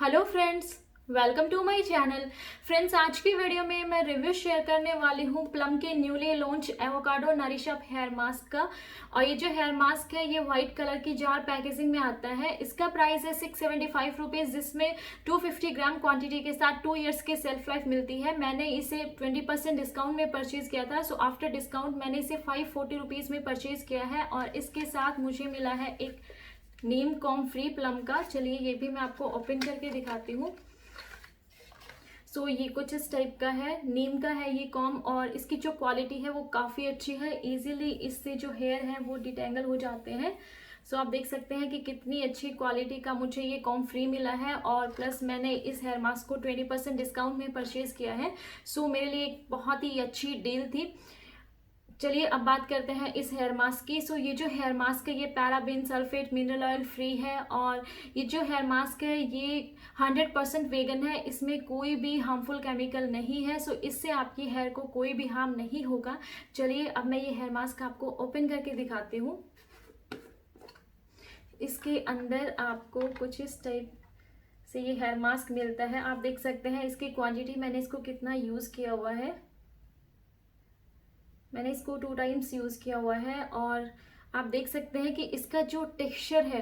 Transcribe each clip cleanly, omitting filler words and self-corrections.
Hello friends, welcome to my channel. Friends, आज की video में मैं रिव्यू शेयर करने वाली हूँ प्लम के newly launch avocado nourish up here mask का। और ये जो हेयर मास्क है ये वाइट कलर की जार पैकेजिंग में आता है। इसका प्राइस है 675 रुपीज़, जिसमें 250 ग्राम क्वांटिटी के साथ 2 इयर्स की सेल्फ लाइफ मिलती है। मैंने इसे 20% डिस्काउंट में परचेज किया था, सो आफ्टर डिस्काउंट मैंने इसे 540 रुपीज़ में परचेज किया है। और इसके साथ मुझे मिला है एक नीम कॉम फ्री प्लम का। चलिए ये भी मैं आपको ओपन करके दिखाती हूँ। सो ये कुछ इस टाइप का है, नीम का है ये कॉम, और इसकी जो क्वालिटी है वो काफ़ी अच्छी है। इजीली इससे जो हेयर है वो डिटेंगल हो जाते हैं। सो आप देख सकते हैं कि कितनी अच्छी क्वालिटी का मुझे ये कॉम फ्री मिला है। और प्लस मैंने इस हेयर मास्क को 20% डिस्काउंट में परचेज किया है। सो मेरे लिए एक बहुत ही अच्छी डील थी। चलिए अब बात करते हैं इस हेयर मास्क की। सो ये जो हेयर मास्क है ये paraben sulphate mineral oil free है। और ये जो हेयर मास्क है ये 100% वेगन है, इसमें कोई भी हार्मफुल केमिकल नहीं है। सो इससे आपकी हेयर को कोई भी हार्म नहीं होगा। चलिए अब मैं ये हेयर मास्क आपको ओपन करके दिखाती हूँ। इसके अंदर आपको कुछ इस टाइप से ये हेयर मास्क मिलता है। आप देख सकते हैं इसकी क्वांटिटी, मैंने इसको कितना यूज़ किया हुआ है। मैंने इसको 2 टाइम्स यूज़ किया हुआ है। और आप देख सकते हैं कि इसका जो टेक्सचर है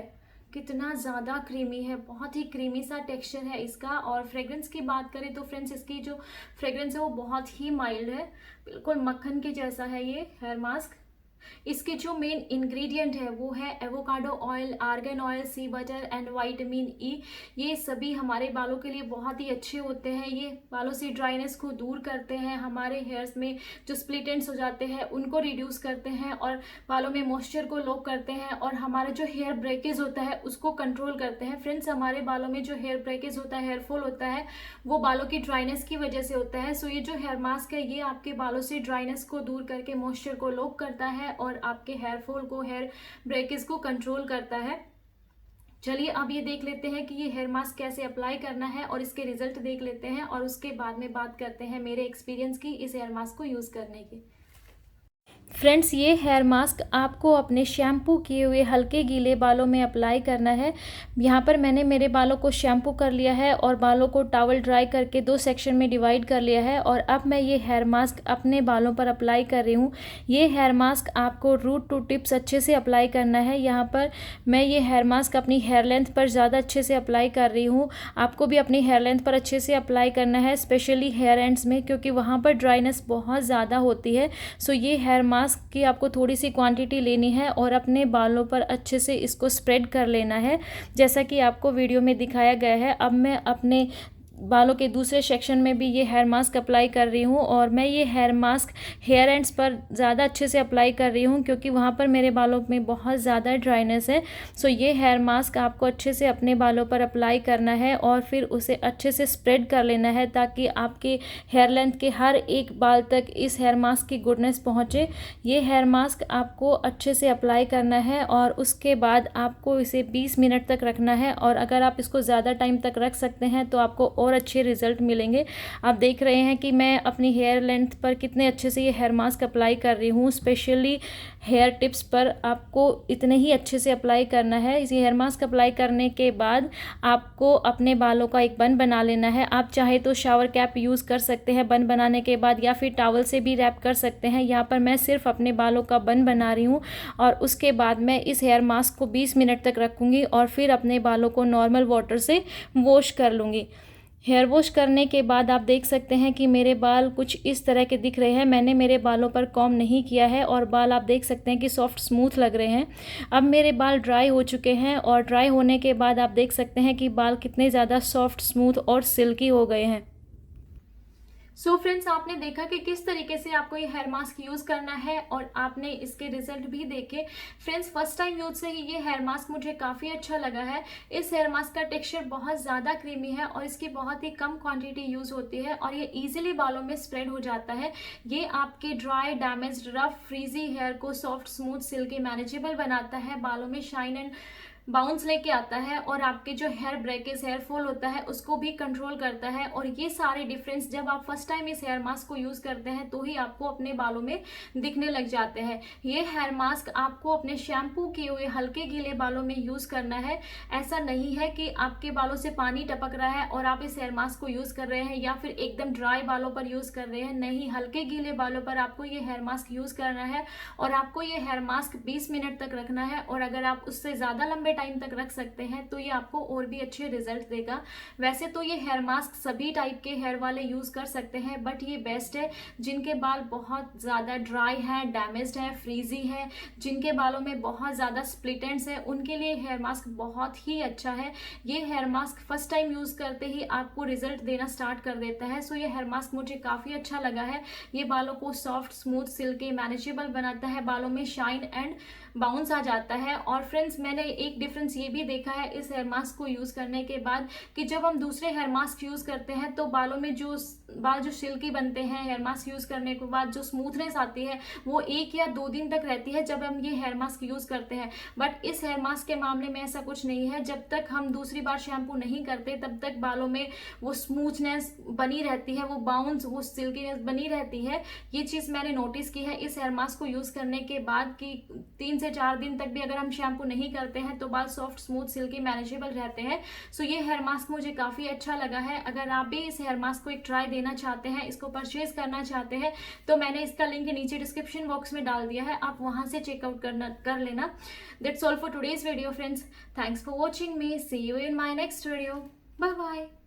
कितना ज़्यादा क्रीमी है, बहुत ही क्रीमी सा टेक्सचर है इसका। और फ्रेग्रेंस की बात करें तो फ्रेंड्स इसकी जो फ्रेग्रेंस है वो बहुत ही माइल्ड है, बिल्कुल मक्खन के जैसा है ये हेयर मास्क। इसके जो मेन इंग्रेडिएंट है वो है avocado oil, argan oil, shea butter and vitamin E. ये सभी हमारे बालों के लिए बहुत ही अच्छे होते हैं। ये बालों से ड्राइनेस को दूर करते हैं, हमारे हेयर्स में जो स्प्लिट एंड्स हो जाते हैं उनको रिड्यूस करते हैं, और बालों में मॉइस्चर को लॉक करते हैं, और हमारा जो हेयर ब्रेकेज होता है उसको कंट्रोल करते हैं। फ्रेंड्स, हमारे बालों में जो हेयर ब्रेकेज होता है, हेयर फॉल होता है, वो बालों की ड्राइनेस की वजह से होता है। सो ये जो हेयर मास्क है ये आपके बालों से ड्राइनेस को दूर करके मॉइस्चर को लॉक करता है और आपके हेयर फॉल को, हेयर ब्रेकेज को कंट्रोल करता है। चलिए अब ये देख लेते हैं कि ये हेयर मास्क कैसे अप्लाई करना है और इसके रिजल्ट देख लेते हैं, और उसके बाद में बात करते हैं मेरे एक्सपीरियंस की इस हेयर मास्क को यूज़ करने की। फ्रेंड्स, ये हेयर मास्क आपको अपने शैम्पू किए हुए हल्के गीले बालों में अप्लाई करना है। यहाँ पर मैंने मेरे बालों को शैम्पू कर लिया है और बालों को टॉवल ड्राई करके 2 सेक्शन में डिवाइड कर लिया है। और अब मैं ये हेयर मास्क अपने बालों पर अप्लाई कर रही हूँ। ये हेयर मास्क आपको रूट टू टिप्स अच्छे से अप्लाई करना है। यहाँ पर मैं ये हेयर मास्क अपनी हेयर लेंथ पर ज़्यादा अच्छे से अप्लाई कर रही हूँ। आपको भी अपनी हेयर लेंथ पर अच्छे से अप्लाई करना है, स्पेशली हेयर एंड्स में, क्योंकि वहाँ पर ड्राइनेस बहुत ज़्यादा होती है। सो ये हेयर मास्क की आपको थोड़ी सी क्वांटिटी लेनी है और अपने बालों पर अच्छे से इसको स्प्रेड कर लेना है, जैसा कि आपको वीडियो में दिखाया गया है। अब मैं अपने बालों के दूसरे सेक्शन में भी ये हेयर मास्क अप्लाई कर रही हूँ, और मैं ये हेयर मास्क हेयर एंड्स पर ज़्यादा अच्छे से अप्लाई कर रही हूँ क्योंकि वहाँ पर मेरे बालों में बहुत ज़्यादा ड्राइनेस है। सो ये हेयर मास्क आपको अच्छे से अपने बालों पर अप्लाई करना है और फिर उसे अच्छे से स्प्रेड कर लेना है ताकि आपके हेयर लेंथ के हर एक बाल तक इस हेयर मास्क की गुडनेस पहुँचे। ये हेयर मास्क आपको अच्छे से अप्लाई करना है और उसके बाद आपको इसे 20 मिनट तक रखना है। और अगर आप इसको ज़्यादा टाइम तक रख सकते हैं तो आपको और अच्छे रिजल्ट मिलेंगे। आप देख रहे हैं कि मैं अपनी हेयर लेंथ पर कितने अच्छे से ये हेयर मास्क अप्लाई कर रही हूँ। स्पेशली हेयर टिप्स पर आपको इतने ही अच्छे से अप्लाई करना है। इस हेयर मास्क अप्लाई करने के बाद आपको अपने बालों का एक बन बना लेना है। आप चाहे तो शावर कैप यूज़ कर सकते हैं बन बनाने के बाद, या फिर टॉवल से भी रैप कर सकते हैं। यहाँ पर मैं सिर्फ अपने बालों का बन बना रही हूँ और उसके बाद मैं इस हेयर मास्क को 20 मिनट तक रखूँगी और फिर अपने बालों को नॉर्मल वाटर से वॉश कर लूँगी। हेयर वॉश करने के बाद आप देख सकते हैं कि मेरे बाल कुछ इस तरह के दिख रहे हैं। मैंने मेरे बालों पर कॉम्ब नहीं किया है और बाल आप देख सकते हैं कि सॉफ्ट स्मूथ लग रहे हैं। अब मेरे बाल ड्राई हो चुके हैं और ड्राई होने के बाद आप देख सकते हैं कि बाल कितने ज़्यादा सॉफ्ट, स्मूथ और सिल्की हो गए हैं। सो फ्रेंड्स, आपने देखा कि किस तरीके से आपको ये हेयर मास्क यूज़ करना है और आपने इसके रिजल्ट भी देखे। फ्रेंड्स, फर्स्ट टाइम यूज से ही ये हेयर मास्क मुझे काफ़ी अच्छा लगा है। इस हेयर मास्क का टेक्सचर बहुत ज़्यादा क्रीमी है और इसकी बहुत ही कम क्वांटिटी यूज़ होती है और ये इजीली बालों में स्प्रेड हो जाता है। ये आपके dry, damaged, rough, frizzy hair को सॉफ्ट, स्मूथ, सिल्की, मैनेजेबल बनाता है। बालों में शाइन एंड बाउंस लेके आता है और आपके जो हेयर ब्रेकेज, हेयर फॉल होता है उसको भी कंट्रोल करता है। और ये सारे डिफरेंस जब आप फर्स्ट टाइम इस हेयर मास्क को यूज करते हैं तो ही आपको अपने बालों में दिखने लग जाते हैं। ये हेयर मास्क आपको अपने शैम्पू किए हुए हल्के गीले बालों में यूज करना है। ऐसा नहीं है कि आपके बालों से पानी टपक रहा है और आप इस हेयर मास्क को यूज कर रहे हैं या फिर एकदम ड्राई बालों पर यूज कर रहे हैं। नहीं, हल्के गीले बालों पर आपको ये हेयर मास्क यूज करना है और आपको ये हेयर मास्क 20 मिनट तक रखना है। और अगर आप उससे ज्यादा लंबे टाइम तक रख सकते हैं तो ये आपको और भी अच्छे रिजल्ट देगा। वैसे तो ये हेयर मास्क सभी टाइप के हेयर वाले यूज कर सकते हैं, बट ये बेस्ट है जिनके बाल बहुत ज्यादा ड्राई है, डैमेज्ड है, फ्रीजी है, जिनके बालों में बहुत ज्यादा स्प्लिट एंड्स है, उनके लिए हेयर मास्क बहुत ही अच्छा है। ये hair mask first time use करते ही आपको रिजल्ट देना स्टार्ट कर देता है। सो ये हेयर मास्क मुझे काफी अच्छा लगा है। ये बालों को सॉफ्ट, स्मूथ, सिल्की, मैनेजेबल बनाता है, बालों में शाइन एंड बाउंस आ जाता है। और फ्रेंड्स, मैंने एक डिफरेंस ये भी देखा है इस हेयर मास्क को यूज करने के बाद कि जब हम दूसरे हेयर मास्क यूज करते हैं तो बालों में जो बाल जो सिल्की बनते हैं, हेयर मास्क यूज करने के बाद जो स्मूथनेस आती है वो 1 या 2 दिन तक रहती है जब हम ये हेयर मास्क यूज करते हैं। बट इस हेयर मास्क के मामले में ऐसा कुछ नहीं है। जब तक हम दूसरी बार शैम्पू नहीं करते तब तक बालों में वो स्मूथनेस बनी रहती है, वो बाउंस, वो सिल्कीनेस बनी रहती है। ये चीज मैंने नोटिस की है इस हेयर मास्क को यूज करने के बाद कि 3 से 4 दिन तक भी अगर हम शैम्पू नहीं करते हैं तो बाल सॉफ्ट, स्मूथ, सिल्की, मैनेजेबल रहते हैं। सो ये हेयर मास्क मुझे काफी अच्छा लगा है। अगर आप भी इस हेयर मास्क को एक ट्राई देना चाहते हैं, इसको परचेज करना चाहते हैं, तो मैंने इसका लिंक नीचे डिस्क्रिप्शन बॉक्स में डाल दिया है, आप वहां से चेकआउट कर लेना। That's all for today's video friends. Thanks for watching me. See you in my next video. Bye bye.